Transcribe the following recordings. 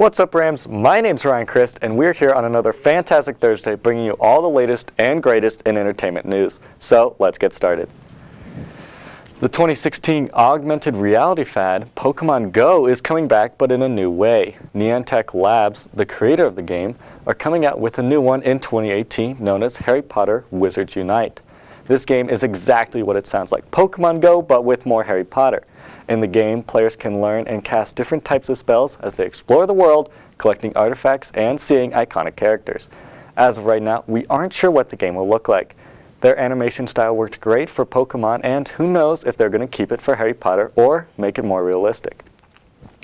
What's up, Rams? My name's Ryan Christ, and we're here on another fantastic Thursday bringing you all the latest and greatest in entertainment news. So, let's get started. The 2016 augmented reality fad, Pokemon Go, is coming back but in a new way. Niantic Labs, the creator of the game, are coming out with a new one in 2018 known as Harry Potter Wizards Unite. This game is exactly what it sounds like, Pokemon Go, but with more Harry Potter. In the game, players can learn and cast different types of spells as they explore the world, collecting artifacts and seeing iconic characters. As of right now, we aren't sure what the game will look like. Their animation style worked great for Pokemon, and who knows if they're going to keep it for Harry Potter or make it more realistic.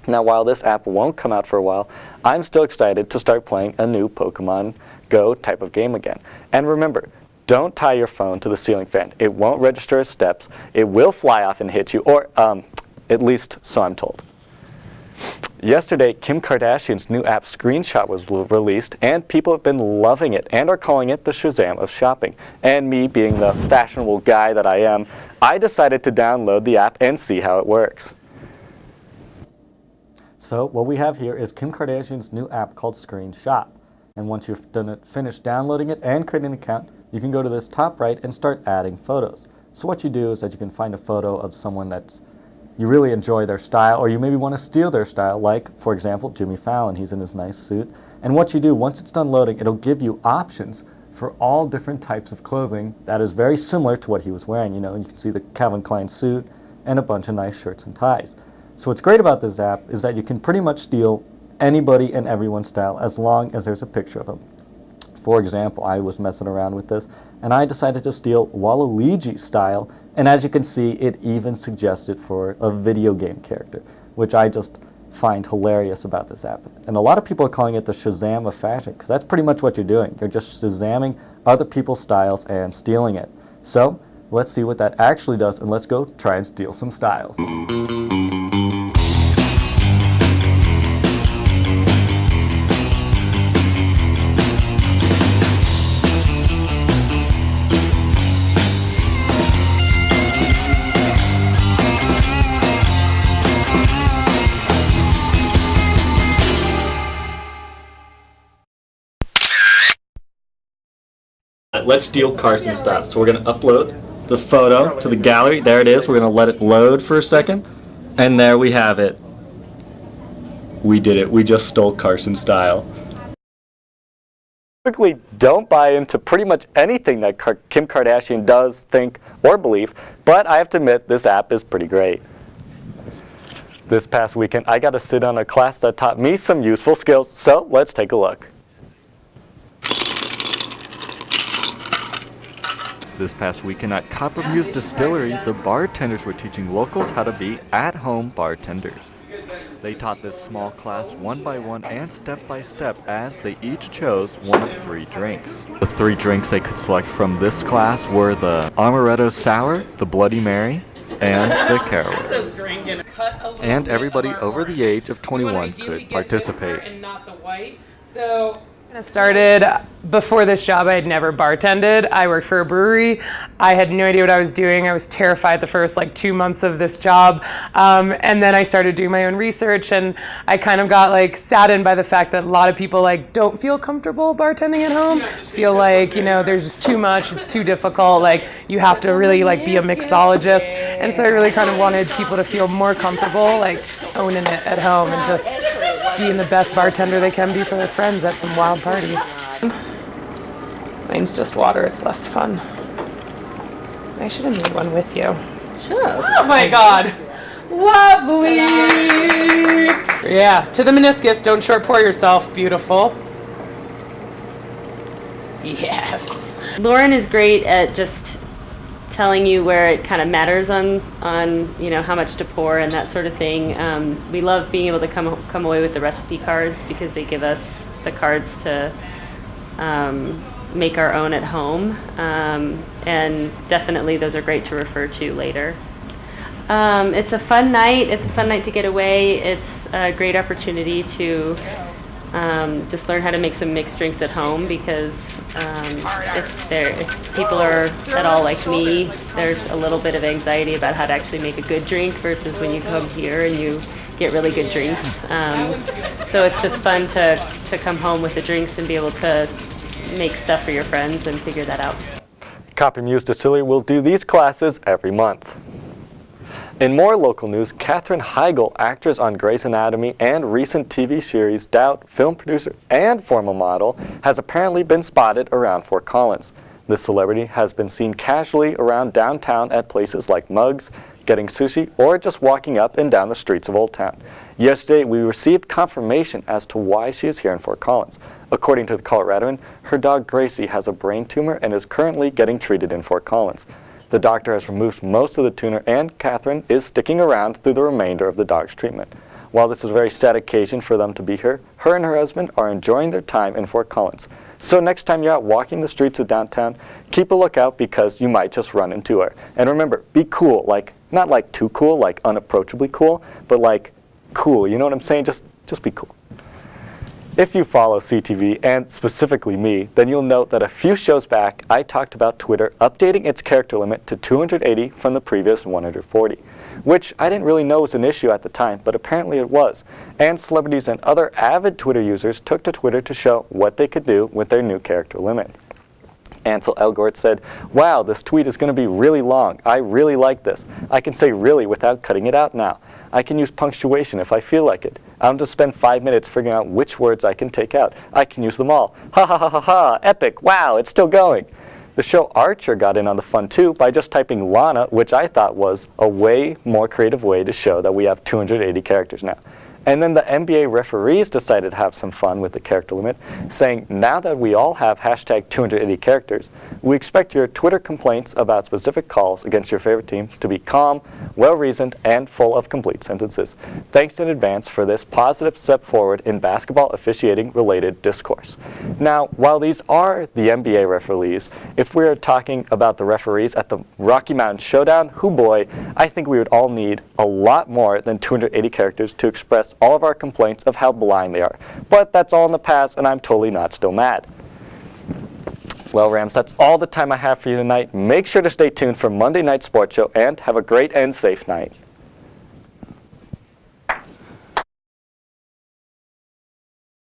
Now, while this app won't come out for a while, I'm still excited to start playing a new Pokemon Go type of game again. And remember, don't tie your phone to the ceiling fan. It won't register as steps. It will fly off and hit you, or at least so I'm told. Yesterday, Kim Kardashian's new app Screenshot was released, and people have been loving it and are calling it the Shazam of shopping. And me, being the fashionable guy that I am, I decided to download the app and see how it works. So what we have here is Kim Kardashian's new app called Screenshot. And once you've finished downloading it and creating an account, you can go to this top right and start adding photos. So what you do is that you can find a photo of someone that you really enjoy their style, or you maybe want to steal their style, like, for example, Jimmy Fallon. He's in his nice suit. And what you do, once it's done loading, it'll give you options for all different types of clothing that is very similar to what he was wearing. You know, you can see the Calvin Klein suit and a bunch of nice shirts and ties. So what's great about this app is that you can pretty much steal anybody and everyone's style as long as there's a picture of them. For example, I was messing around with this, and I decided to steal Waluigi's style, and as you can see, it even suggested for a video game character, which I just find hilarious about this app. And a lot of people are calling it the Shazam of fashion, because that's pretty much what you're doing. You're just Shazamming other people's styles and stealing it. So, let's see what that actually does, and let's go try and steal some styles. Let's steal Carson's style. So we're going to upload the photo to the gallery. There it is. We're going to let it load for a second. And there we have it. We did it. We just stole Carson's style. Typically, don't buy into pretty much anything that Kim Kardashian does, think, or believe, but I have to admit, this app is pretty great. This past weekend, I got to sit on a class that taught me some useful skills, so let's take a look. This past weekend at Use Distillery, the bartenders were teaching locals how to be at-home bartenders. They taught this small class one by one and step by step as they each chose one of 3 drinks. The 3 drinks they could select from this class were the Amaretto Sour, the Bloody Mary, and the Caraway. And everybody over the age of 21 could participate. I started before this job. I had never bartended. I worked for a brewery. I had no idea what I was doing. I was terrified the first 2 months of this job, and then I started doing my own research, and I kind of got saddened by the fact that a lot of people don't feel comfortable bartending at home. Feel there's just too much. It's too difficult. You have to really be a mixologist, and so I really kind of wanted people to feel more comfortable owning it at home and just being the best bartender they can be for their friends at some wild parties. Mine's just water, it's less fun. I should have made one with you. Sure. Oh my god. Lovely! Yeah, to the meniscus, don't short pour yourself. Beautiful. Yes. Lauren is great at just telling you where it kind of matters on how much to pour and that sort of thing. We love being able to come away with the recipe cards because they give us the cards to make our own at home, and definitely those are great to refer to later. It's a fun night. It's a fun night to get away. It's a great opportunity to just learn how to make some mixed drinks at home because if people are at all like me, there's a little bit of anxiety about how to actually make a good drink versus when you come here and you get really good drinks. So it's just fun to come home with the drinks and be able to make stuff for your friends and figure that out. Use Distillery will do these classes every month. In more local news, Katherine Heigl, actress on Grey's Anatomy and recent TV series Doubt, film producer and former model, has apparently been spotted around Fort Collins. The celebrity has been seen casually around downtown at places like Mugs, getting sushi, or just walking up and down the streets of Old Town. Yesterday, we received confirmation as to why she is here in Fort Collins. According to the Coloradoan, her dog Gracie has a brain tumor and is currently getting treated in Fort Collins. The doctor has removed most of the tumor, and Katherine is sticking around through the remainder of the dog's treatment. While this is a very sad occasion for them to be here, her and her husband are enjoying their time in Fort Collins. So next time you're out walking the streets of downtown, keep a lookout because you might just run into her. And remember, be cool, like not like too cool, like unapproachably cool, but like cool, you know what I'm saying? Just be cool. If you follow CTV, and specifically me, then you'll note that a few shows back, I talked about Twitter updating its character limit to 280 from the previous 140, which I didn't really know was an issue at the time, but apparently it was. And celebrities and other avid Twitter users took to Twitter to show what they could do with their new character limit. Ansel Elgort said, "Wow, this tweet is going to be really long. I really like this. I can say really without cutting it out now. I can use punctuation if I feel like it. I don't just spend 5 minutes figuring out which words I can take out. I can use them all. Ha ha ha ha ha, epic, wow, it's still going." The show Archer got in on the fun too by just typing Lana, which I thought was a way more creative way to show that we have 280 characters now. And then the NBA referees decided to have some fun with the character limit, saying, now that we all have hashtag 280 characters, we expect your Twitter complaints about specific calls against your favorite teams to be calm, well-reasoned, and full of complete sentences. Thanks in advance for this positive step forward in basketball officiating-related discourse. Now, while these are the NBA referees, if we are talking about the referees at the Rocky Mountain Showdown, hoo boy, I think we would all need a lot more than 280 characters to express all of our complaints of how blind they are. But that's all in the past, and I'm totally not still mad. Well, Rams, that's all the time I have for you tonight. Make sure to stay tuned for Monday Night Sports Show, and have a great and safe night.